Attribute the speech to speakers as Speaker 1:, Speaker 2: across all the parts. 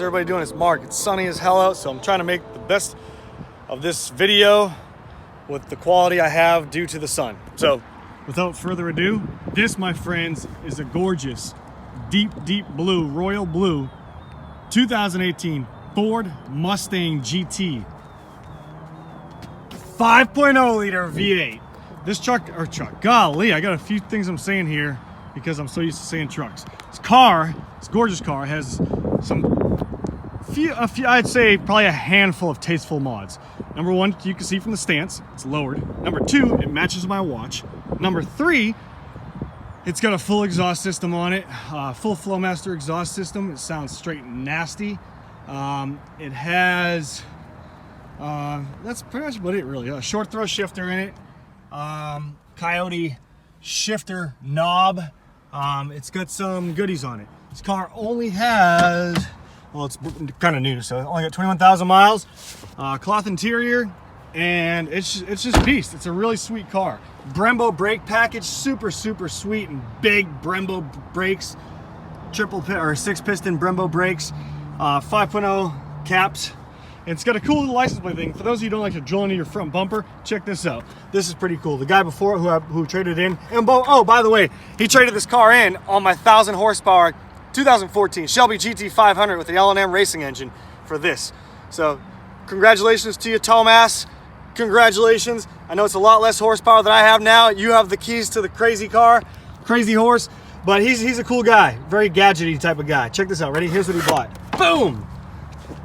Speaker 1: everybody doing? It's Mark. It's sunny as hell out, so I'm trying to make the best of this video with the quality I have due to the sun. So without further ado, this, my friends, is a gorgeous deep blue, royal blue 2018 Ford Mustang GT 5.0 liter V8. This truck, golly, I got a few things I'm saying here because I'm so used to saying trucks. This gorgeous car has I'd say probably a handful of tasteful mods. Number one, you can see from the stance, it's lowered. Number two, it matches my watch. Number three, it's got a full exhaust system on it, full Flowmaster exhaust system. It sounds straight nasty. It has, that's pretty much about it really. A short throw shifter in it, Coyote shifter knob. It's got some goodies on it. This car only has, well, it's kind of new, so it only got 21,000 miles. Cloth interior, and it's just a beast. It's a really sweet car. Brembo brake package, super sweet and big Brembo brakes, six piston Brembo brakes, 5.0 caps. It's got a cool little license plate thing. For those of you who don't like to drill into your front bumper, check this out. This is pretty cool. The guy before who traded in, and oh, by the way, he traded this car in on my 1,000 horsepower 2014 Shelby GT 500 with the L&M racing engine for this. So congratulations to you, Thomas. Congratulations. I know it's a lot less horsepower than I have now. You have the keys to the crazy car, crazy horse, but he's a cool guy. Very gadgety type of guy. Check this out. Ready? Here's what he bought. Boom!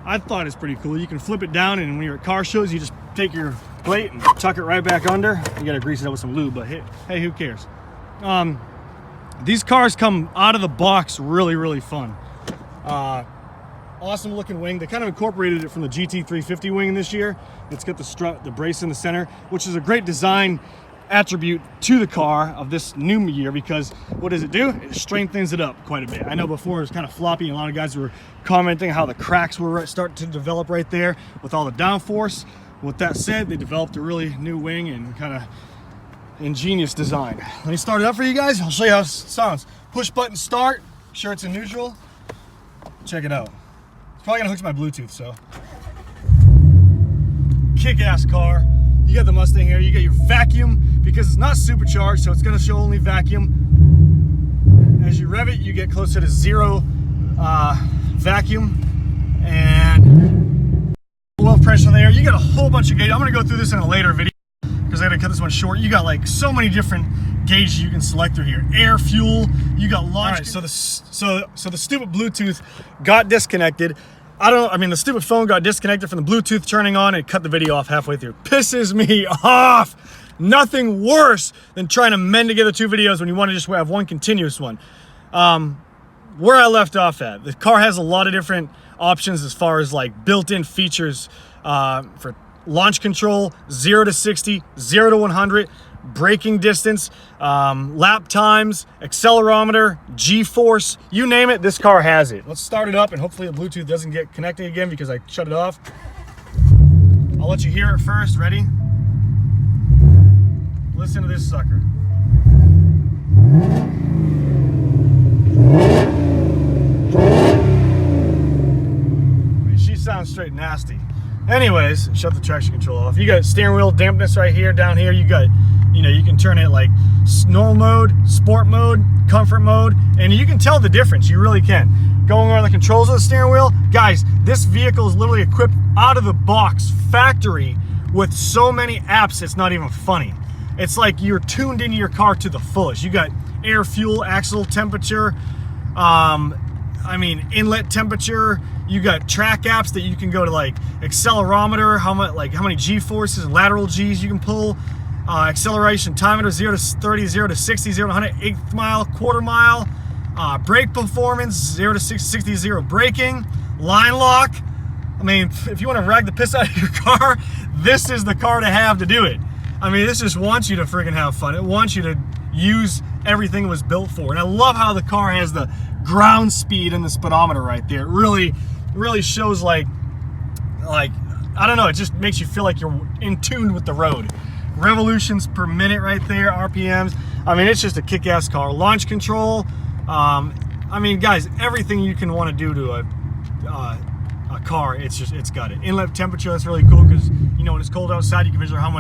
Speaker 1: I thought it's pretty cool. You can flip it down, and when you're at car shows, you just take your plate and tuck it right back under. You gotta grease it up with some lube, but hey, who cares? These cars come out of the box really fun. Awesome looking wing. They kind of incorporated it from the GT350 wing this year. It's got the strut, the brace in the center, which is a great design attribute to the car of this new year, because what does it do? It strengthens it up quite a bit. I know before it was kind of floppy, and a lot of guys were commenting how the cracks were starting to develop right there with all the downforce. With that said, they developed a really new wing and kind of ingenious design. Let me start it up for you guys. I'll show you how it sounds. Push button start. Make sure it's in neutral. Check it out. It's probably gonna hook to my Bluetooth, so. Kick-ass car. You got the Mustang here. You got your vacuum because it's not supercharged, so it's gonna show only vacuum. As you rev it, you get closer to zero vacuum, and oil pressure there. You got a whole bunch of gauges. I'm gonna go through this in a later video because I gotta cut this one short. You got like so many different gauges you can select through here. Air, fuel. You got launch. All right, so the stupid Bluetooth got disconnected. The stupid phone got disconnected from the Bluetooth turning on and cut the video off halfway through. Pisses me off. Nothing worse than trying to mend together two videos when you want to just have one continuous one. Where I left off at, the car has a lot of different options as far as like built-in features for launch control, 0 to 60, 0 to 100, braking distance, lap times, accelerometer, G-force, you name it, this car has it. Let's start it up, and hopefully the Bluetooth doesn't get connected again because I shut it off. I'll let you hear it first. Ready? Listen to this sucker. I mean, she sounds straight nasty. Anyways, shut the traction control off. You got steering wheel dampness right here, down here. You got, you can turn it like normal mode, sport mode, comfort mode, and you can tell the difference. You really can. Going on the controls of the steering wheel, guys, this vehicle is literally equipped out of the box, factory, with so many apps, it's not even funny. It's like you're tuned into your car to the fullest. You got air, fuel, axle temperature, inlet temperature. You got track apps that you can go to, like accelerometer, how many G-forces and lateral G's you can pull, acceleration timeter, 0 to 30, 0 to 60, 0 to 100, eighth mile, quarter mile, brake performance, 0 to 60, 0 braking, line lock. I mean, if you want to rag the piss out of your car, this is the car to have to do it. I mean, this just wants you to freaking have fun. It wants you to use everything it was built for. And I love how the car has the ground speed and the speedometer right there. It really shows like I don't know, it just makes you feel like you're in tune with the road. Revolutions per minute right there, RPMs. I mean, it's just a kick-ass car. Launch control. I mean, guys, everything you can want to do to a car, it's got it. Inlet temperature, that's really cool because, you know, when it's cold outside, you can measure how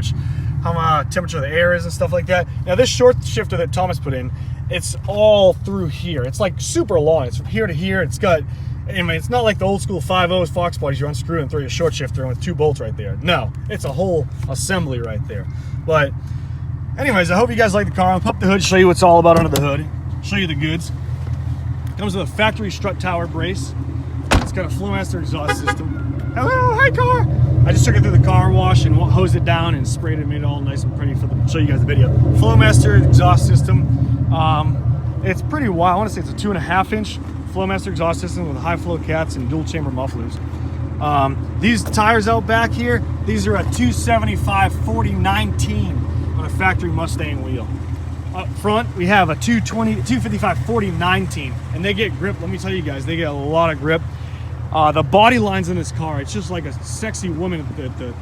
Speaker 1: temperature the air is and stuff like that. Now this short shifter that Thomas put in, it's all through here. It's like super long. It's from here to here. It's got, I mean, it's not like the old school 5.0s Fox bodies you unscrew and throw your short shifter in with 2 bolts right there. No, it's a whole assembly right there. But anyways, I hope you guys like the car. I'll pop the hood, show you what's all about under the hood, show you the goods. Comes with a factory strut tower brace. It's got a Flowmaster exhaust system. Hello, hi car. I just took it through the car wash and hosed it down and sprayed it, made it all nice and pretty for show you guys the video. Flowmaster exhaust system. It's pretty wide. I want to say it's a 2.5-inch Flowmaster exhaust system with high flow cats and dual chamber mufflers. These tires out back here, these are a 275/40/19 on a factory Mustang wheel. Up front, we have a 255/40/19, and they get grip. Let me tell you guys, they get a lot of grip. The body lines in this car, it's just like a sexy woman at the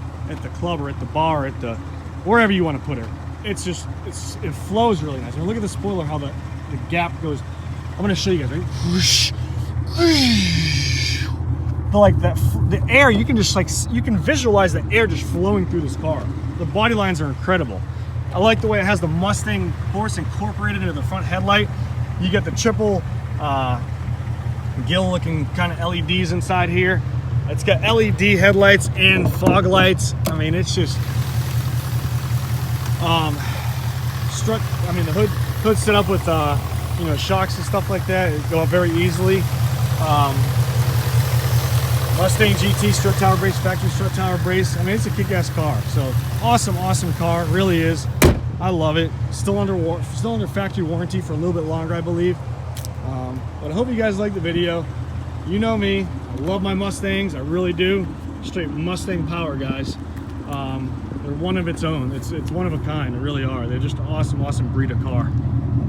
Speaker 1: club or at the bar, or at the wherever you want to put her. It flows really nice. I mean, look at the spoiler, how the gap goes. I'm going to show you guys, right? Whoosh, whoosh. The air, you can visualize the air just flowing through this car. The body lines are incredible. I like the way it has the Mustang horse incorporated into the front headlight. You get the triple gill looking kind of LEDs inside here. It's got LED headlights and fog lights. I mean, it's just strut. I mean, the hood's set up with you know, shocks and stuff like that. It go up very easily. Mustang GT strut tower brace, factory strut tower brace. I mean, it's a kick-ass car. So awesome car, it really is. I love it. Still under factory warranty for a little bit longer, I believe. But I hope you guys like the video. You know me, I love my Mustangs, I really do. Straight Mustang power, guys. They're one of its own. It's one of a kind. They really are. They're just an awesome breed of car.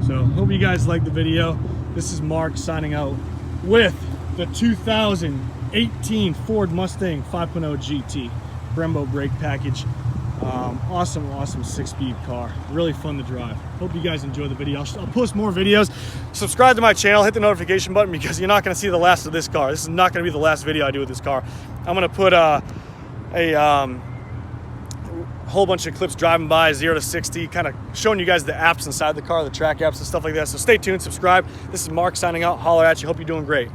Speaker 1: So hope you guys like the video. This is Mark signing out with the 2018 Ford Mustang 5.0 GT Brembo brake package. Awesome 6-speed car. Really fun to drive. Hope you guys enjoy the video. I'll post more videos. Subscribe to my channel, hit the notification button, because you're not going to see the last of this car. This is not going to be the last video I do with this car. I'm going to put a whole bunch of clips driving by 0 to 60, kind of showing you guys the apps inside the car, the track apps and stuff like that. So stay tuned, subscribe. This is Mark signing out. Holler at you. Hope you're doing great.